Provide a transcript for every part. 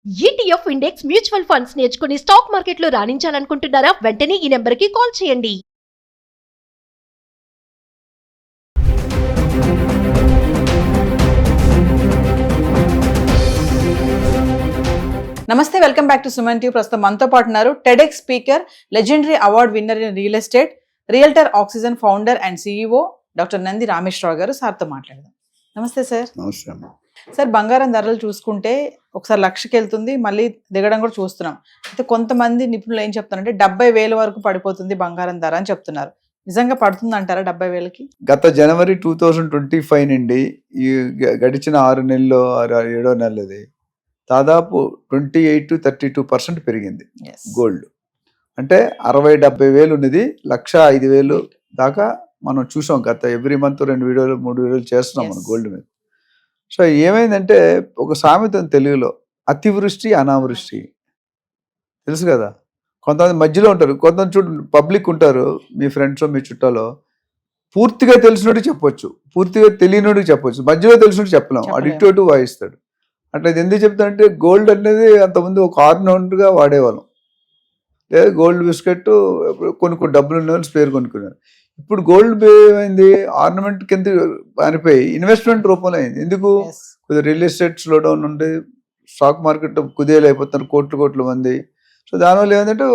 ETF index mutual funds నేర్చుకుని stock మార్కెట్లో రాణించాలనుకుంటున్నారా? వెంటనే ఈ నెంబర్కి కాల్ చేయండి. నమస్తే, welcome back to Suman TV. ప్రస్తుతం మనతో పాటు ఉన్నారు TEDx speaker, legendary award winner in real estate, realtor oxygen founder and CEO doctor Nandi Rameshwar Rao గారు. సార్తో మాట్లాడదాం. నమస్తే సార్. నమస్తే అమ్మ. సార్, బంగారం ధరలు చూసుకుంటే ఒకసారి లక్షకి వెళ్తుంది, మళ్ళీ దిగడం కూడా చూస్తున్నాం. అయితే కొంతమంది నిపుణులు ఏం చెప్తారంటే 70,000 వరకు పడిపోతుంది బంగారం ధర అని చెప్తున్నారు. నిజంగా పడుతుంది అంటారా 70,000కి? గత జనవరి 2025 నుండి ఈ గడిచిన 6 నెలల్లో 7వ నెలది దాదాపు 28-32% పెరిగింది గోల్డ్. అంటే 60-70 వేలు ఉన్నది 1,05,000 దాకా మనం చూసాం. గత ఎవ్రీ మంత్ 2 వీడియోలు 3 వీడియోలు చేస్తున్నాం మనం గోల్డ్ మీద. సో ఏమైందంటే, ఒక సామెత తెలుగులో, అతివృష్టి అనావృష్టి తెలుసు కదా. కొంతమంది మధ్యలో ఉంటారు, కొంతమంది పబ్లిక్ ఉంటారు, మీ ఫ్రెండ్స్ మీ చుట్టాలో. పూర్తిగా తెలిసినట్టు చెప్పొచ్చు, పూర్తిగా తెలియనోడికి చెప్పొచ్చు, మధ్యలో తెలిసినట్టు చెప్పలేము. అటు ఇటు అటు వాయిస్తాడు. అట్లా ఇది ఎందుకు చెప్తానంటే, గోల్డ్ అనేది అంతకుముందు ఒక ఆర్నమెంట్గా వాడేవాళ్ళం. లేదా గోల్డ్ బిస్కెట్ కొన్ని డబ్బులు ఉన్న వాళ్ళు స్పేర్ కొనుక్కున్నారు. ఇప్పుడు గోల్డ్ ఏమైంది, ఆర్నమెంట్ కింద మారిపోయి ఇన్వెస్ట్మెంట్ రూపంలో అయింది. ఎందుకు? కొద్దిగా రియల్ ఎస్టేట్ స్లో డౌన్ ఉండి స్టాక్ మార్కెట్ కుదేలు అయిపోతున్నారు కోట్ల మంది. సో దానివల్ల ఏమైందంటే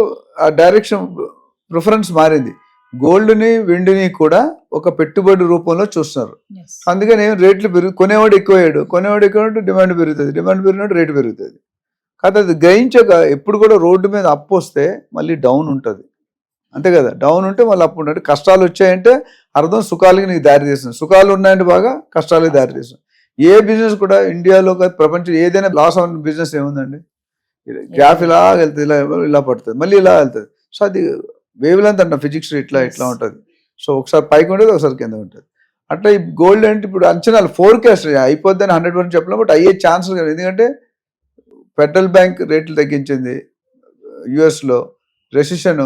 ఆ డైరెక్షన్ ప్రిఫరెన్స్ మారింది. గోల్డ్ని వెండిని కూడా ఒక పెట్టుబడి రూపంలో చూస్తున్నారు. అందుకని రేట్లు కొనేవాడు ఎక్కువయ్యాడు, డిమాండ్ పెరిగినట్టు రేటు పెరుగుతుంది. కాదు, అది గ్రహించాక ఎప్పుడు కూడా రోడ్డు మీద అప్పు వస్తే మళ్ళీ డౌన్ ఉంటుంది, అంతే కదా. డౌన్ ఉంటే మళ్ళీ అప్పు ఉంటుంది. కష్టాలు వచ్చాయంటే అర్థం సుఖాలకి నీకు దారి తీస్తుంది, సుఖాలు ఉన్నాయంటే బాగా కష్టాలకి దారి తీస్తుంది. ఏ బిజినెస్ కూడా ఇండియాలో ప్రపంచం ఏదైనా లాస్ అవ్వని బిజినెస్ ఏముందండి? గ్రాఫ్ ఇలా వెళ్తుంది, ఇలా పడుతుంది, మళ్ళీ ఇలా వెళ్తుంది. సో అది వేవ్ లెంత్ అంట, ఫిజిక్స్ ఇట్లా ఉంటుంది. సో ఒకసారి పైకి ఉంటుంది, ఒకసారి కింద ఉంటుంది. అట్లా ఈ గోల్డ్ అంటే ఇప్పుడు అంచనాలు ఫోర్కాస్ట్ అయిపోద్దని 100% చెప్పలేం, బట్ అయ్యే ఛాన్సెస్ కదా. ఎందుకంటే ఫెడరల్ బ్యాంక్ రేట్లు తగ్గించింది, యుఎస్లో రెసిషన్,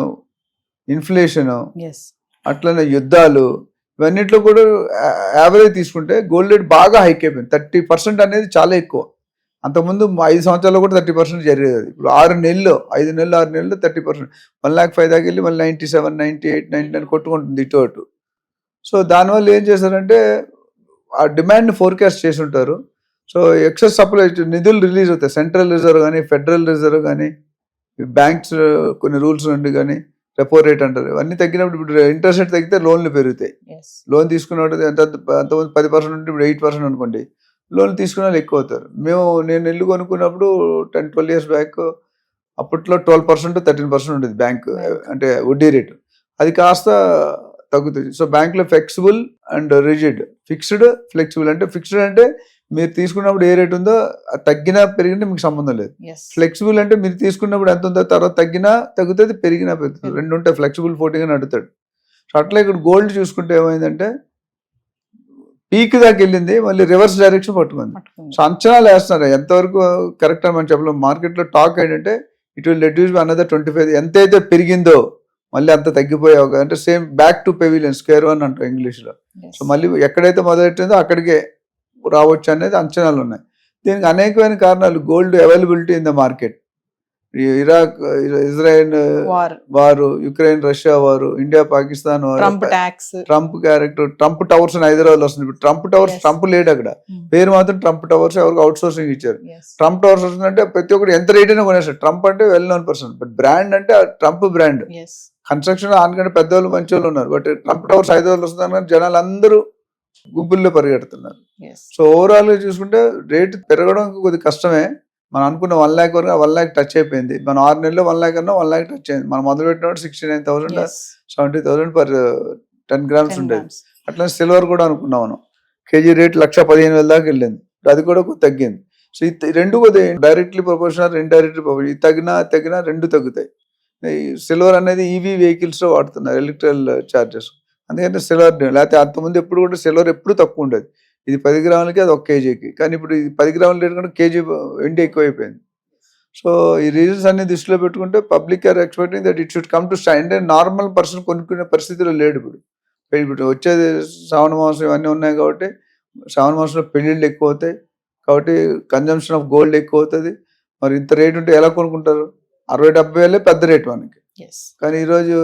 ఇన్ఫ్లేషను, అట్లనే యుద్ధాలు, ఇవన్నిట్లో కూడా యావరేజ్ తీసుకుంటే గోల్డ్ రేట్ బాగా హైక్ అయిపోయింది. 30% అనేది చాలా ఎక్కువ. అంతకుముందు 5 సంవత్సరాల్లో కూడా 30% జరిగేది. ఇప్పుడు 5 నెలల్లో 30%, 1,05,000 దాకా వెళ్ళి మళ్ళీ 97, 98, 99 కొట్టుకుంటుంది ఇటు అటు. సో దానివల్ల ఏం చేశారంటే, ఆ డిమాండ్ని ఫోర్కాస్ట్ చేసి ఉంటారు. సో ఎక్సెస్ సప్లై నిధులు రిలీజ్ అవుతాయి. సెంట్రల్ రిజర్వ్ కానీ, ఫెడరల్ రిజర్వ్ కానీ, బ్యాంక్స్ కొన్ని రూల్స్ నుండి కానీ, రెపో రేట్ అంటారు, ఇవన్నీ తగ్గినప్పుడు ఇప్పుడు ఇంట్రెస్ట్ రేట్ తగ్గితే లోన్లు పెరుగుతాయి. లోన్ తీసుకున్నప్పుడు అంతమంది 10% ఉంటే ఇప్పుడు 8% అనుకోండి, లోన్లు తీసుకునే వాళ్ళు ఎక్కువ అవుతారు. నేను ఇల్లు కొనుక్కున్నప్పుడు 10-12 years బ్యాక్ అప్పట్లో 12%, 13% ఉండేది బ్యాంక్ అంటే వడ్డీ రేటు. అది కాస్త తగ్గుతుంది. సో బ్యాంక్లో ఫ్లెక్సిబుల్ అండ్ రిజిడ్. ఫ్లెక్సిబుల్ అంటే ఫిక్స్డ్ అంటే మీరు తీసుకున్నప్పుడు ఏ రేట్ ఉందో తగ్గినా పెరిగినా మీకు సంబంధం లేదు. ఫ్లెక్సిబుల్ అంటే మీరు తీసుకున్నప్పుడు ఎంత ఉందో తర్వాత తగ్గినా తగ్గుతుంది, పెరిగినా పెరుగుతుంది, రెండు ఉంటాయి. ఫ్లెక్సిబుల్ 40గా నడుతాడు. సో అట్లా ఇక్కడ గోల్డ్ చూసుకుంటే ఏమైందంటే, పీక్ దాకా వెళ్ళింది, మళ్ళీ రివర్స్ డైరెక్షన్ పట్టుకుంది. సో అంచనాలు వేస్తున్నారు, ఎంతవరకు కరెక్ట్ అని మనం చెప్పలేం. మార్కెట్లో టాక్ ఏంటంటే it will reduce by another 25. ఎంతైతే పెరిగిందో మళ్ళీ అంత తగ్గిపోయే అంటే same back to pavilion, square one అంటారు ఇంగ్లీష్లో. సో మళ్ళీ ఎక్కడైతే మొదలెట్టిందో అక్కడికే రావచ్చు అనేది అంచనాలు ఉన్నాయి. దీనికి అనేకమైన కారణాలు. Gold availability in the market, Iraq Israel వారు, యుక్రెయిన్ రష్యా వారు, ఇండియా పాకిస్తాన్ వారు, ట్రంప్ క్యారెక్టర్, ట్రంప్ టవర్స్ అని హైదరాబాద్ లో వస్తుంది. ఇప్పుడు ట్రంప్ టవర్స్, ట్రంప్ లేడు అక్కడ, పేరు మాత్రం ట్రంప్ టవర్స్, ఎవరికి అవుట్ సోర్సింగ్ ఇచ్చారు. ట్రంప్ టవర్స్ వస్తుందంటే ప్రతి ఒక్కటి ఎంత రేట్ అయినా కొనేస్తారు. ట్రంప్ అంటే well known person, but brand అంటే ట్రంప్ బ్రాండ్. కన్స్ట్రక్షన్ ఆనకంటే పెద్దవాళ్ళు మంచి వాళ్ళు ఉన్నారు, బట్ ట్రంప్ టవర్స్ హైదరాబాద్ లో వస్తుంది, జనాలు అందరూ గుంపుల్లో పరిగెడుతున్నారు. సో ఓవరాల్ గా చూసుకుంటే రేటు పెరగడం కొద్దిగా కష్టమే. మనం అనుకున్న 1 lakh వరకు 1 lakh టచ్ అయిపోయింది. మనం 6 నెలల్లో 1 lakh అన్నా 1 lakh టచ్ అయింది. మనం మొదలు పెట్టినప్పుడు 69,000, 70,000 per 10 grams ఉండేది. అట్లా సిల్వర్ కూడా అనుకున్నాం మనం, కేజీ రేట్ 1,15,000 దాకా వెళ్ళింది. అది కూడా తగ్గింది. సో ఈ రెండు కొద్దిగా డైరెక్ట్లీ ప్రపోర్షనల్, ఇండైరెక్ట్లీ ప్రపోర్షనల్. ఇది తగ్గినా రెండు తగ్గుతాయి. సిల్వర్ అనేది ఈవీ వెహికల్స్ లో వాడుతున్నారు, ఎలక్ట్రికల్ చార్జెస్. అందుకంటే సిల్వర్, లేకపోతే అంతకుముందు ఎప్పుడు కూడా సిల్వర్ ఎప్పుడు తక్కువ ఉండేది. ఇది 10 గ్రాములకి, అది 1 kgకి. కానీ ఇప్పుడు ఇది 10 గ్రాముల రేటు కంటే కేజీ వెండి ఎక్కువైపోయింది. సో ఈ రీజన్స్ అన్ని దృష్టిలో పెట్టుకుంటే public are expecting that it should come to stand. Normal person కొనుక్కునే పరిస్థితిలో లేడు ఇప్పుడు వచ్చేది శ్రావణ మాసం, ఇవన్నీ ఉన్నాయి కాబట్టి శ్రావణ మాసంలో పెళ్ళిళ్ళు ఎక్కువ అవుతాయి, కాబట్టి కన్జంప్షన్ ఆఫ్ గోల్డ్ ఎక్కువ అవుతుంది. మరి ఇంత రేట్ ఉంటే ఎలా కొనుక్కుంటారు? 60,000-70,000 పెద్ద రేట్ మనకి. ఎస్. కానీ ఈరోజు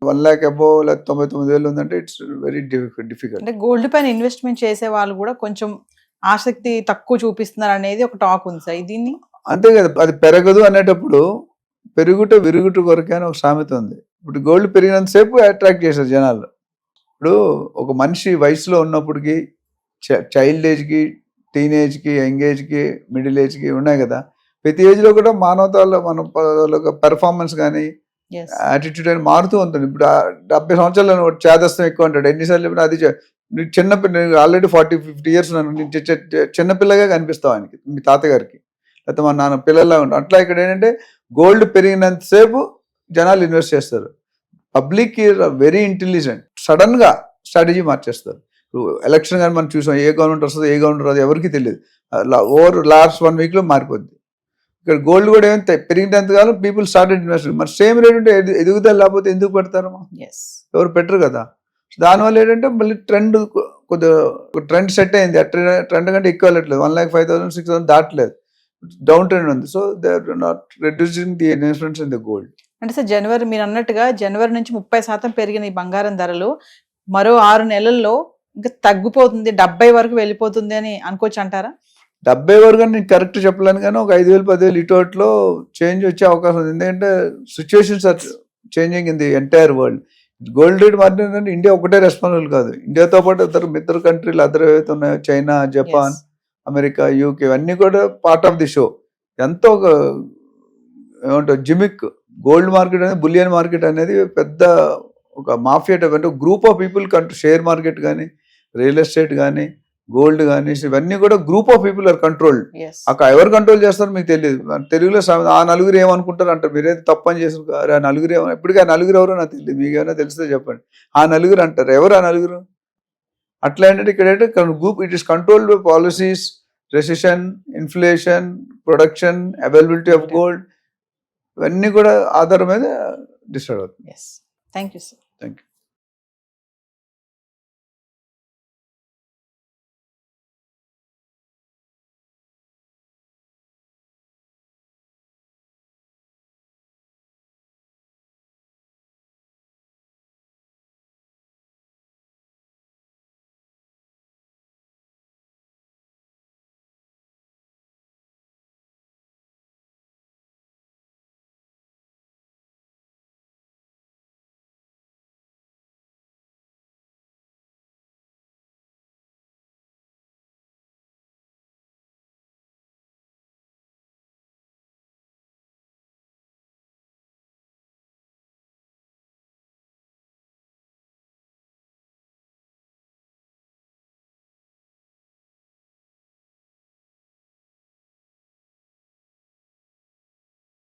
1 lakh అబోవ్ లేదా 99,000 ఉందంటే ఇట్స్ వెరీ డిఫికల్ట్. అంటే గోల్డ్ పైన ఇన్వెస్ట్మెంట్ చేసే వాళ్ళు కూడా కొంచెం ఆసక్తి తక్కువ చూపిస్తున్నారు అనేది ఒక టాక్ ఉంది సార్. దీన్ని అంతే కదా, అది పెరగదు అనేటప్పుడు పెరుగుట విరుగుట కొరకే అని ఒక సామెత ఉంది. ఇప్పుడు గోల్డ్ పెరిగినంతసేపు అట్రాక్ట్ చేశారు జనాలు. ఇప్పుడు ఒక మనిషి వయసులో ఉన్నప్పటికి చైల్డ్ ఏజ్కి, టీనేజ్కి, యంగ్ ఏజ్కి, మిడిల్ ఏజ్కి ఉన్నాయి కదా. ప్రతి ఏజ్లో కూడా మానవతాలో మన పెర్ఫార్మెన్స్ కానీ ఎస్. యాటిట్యూడ్ అని మారుతూ ఉంటుంది. ఇప్పుడు 70 సంవత్సరాలు చేదస్తం ఎక్కువ అంటాడు. ఎన్నిసార్లు చెప్పినా అది నువ్వు చిన్నపిల్ల, ఆల్రెడీ 40-50 years చిన్నపిల్లగా కనిపిస్తావు ఆయనకి, మీ తాతగారికి, లేకపోతే మా నాన్న పిల్లల్లా ఉంటాం. అట్లా ఇక్కడ ఏంటంటే గోల్డ్ పెరిగినంతసేపు జనాలు ఇన్వెస్ట్ చేస్తారు. పబ్లిక్ వెరీ ఇంటెలిజెంట్, సడన్ గా స్ట్రాటజీ మార్చేస్తారు. ఎలక్షన్ కానీ మనం చూసాం, ఏ గవర్నమెంట్ వస్తుందో ఏ గవర్నమెంట్ రాదో ఎవరికి తెలియదు. ఓవర్ లాస్ట్ 1 week లో మారిపోద్ది. ఇక్కడ గోల్డ్ కూడా ఏమైతే పెరిగినంత కాలం పీపుల్ స్టార్టెడ్ ఇన్వెస్ట్. మరి సేమ్ రేట్ ఉంటే ఎదుగుదల లేకపోతే ఎందుకు పెడతారమ్మా? ఎస్. ఎవరు పెట్టరు కదా. దానివల్ల ఏంటంటే మళ్ళీ కొద్దిగా ట్రెండ్ సెట్ అయింది. ఆ ట్రెండ్ కంటే ఎక్కువ వెళ్ళట్లేదు. 1,05,000, 6,000 దాటలేదు, డౌన్ ట్రెండ్ ఉంది. So they are not reducing the investments in the gold. అంటే సార్ జనవరి మీరు అన్నట్టుగా జనవరి నుంచి 30% పెరిగిన ఈ బంగారం ధరలు మరో 6 నెలల్లో ఇంకా తగ్గిపోతుంది, 70 వరకు వెళ్ళిపోతుంది అని అనుకోవచ్చు అంటారా? 70 వరకు నేను కరెక్ట్ చెప్పలేను, కానీ ఒక 5,000, 10,000 ఇటు అట్లో చేంజ్ వచ్చే అవకాశం ఉంది. ఎందుకంటే situations are changing in the entire world. Gold rate మారినంటే ఇండియా ఒకటే రెస్పాన్సిబుల్ కాదు. ఇండియాతో పాటు మిత్ర కంట్రీలు అదర్ ఏవైతే ఉన్నాయో, చైనా, జపాన్, అమెరికా, యూకే, ఇవన్నీ కూడా పార్ట్ ఆఫ్ ది షో. ఎంతో ఒక ఏమంటారు జిమిక్ గోల్డ్ మార్కెట్ అనేది, బులియన్ మార్కెట్ అనేది పెద్ద ఒక మాఫియా టైప్, అంటే group of people share market కానీ, రియల్ ఎస్టేట్ కానీ, గోల్డ్ కానీ, ఇవన్నీ కూడా group of people are controlled. అక్కడ ఎవరు కంట్రోల్ చేస్తారో మీకు తెలియదు. తెలుగులో ఆ నలుగురు ఏమనుకుంటారు అంటారు. మీరేది తప్పని చేస్తారు, ఆ నలుగురు ఏమో, ఇప్పటికీ ఆ నలుగురు ఎవరో నాకు తెలియదు. మీకు ఏమైనా తెలిస్తే చెప్పండి. ఆ నలుగురు అంటారు. ఎవరు ఆ నలుగురు? అట్లా ఏంటంటే ఇక్కడ ఏంటంటే group, it is controlled by policies, recession, inflation, production, availability of gold, ఇవన్నీ కూడా ఆధారం మీద డిసైడ్ అవుతుంది. Thank you sir. Thank you.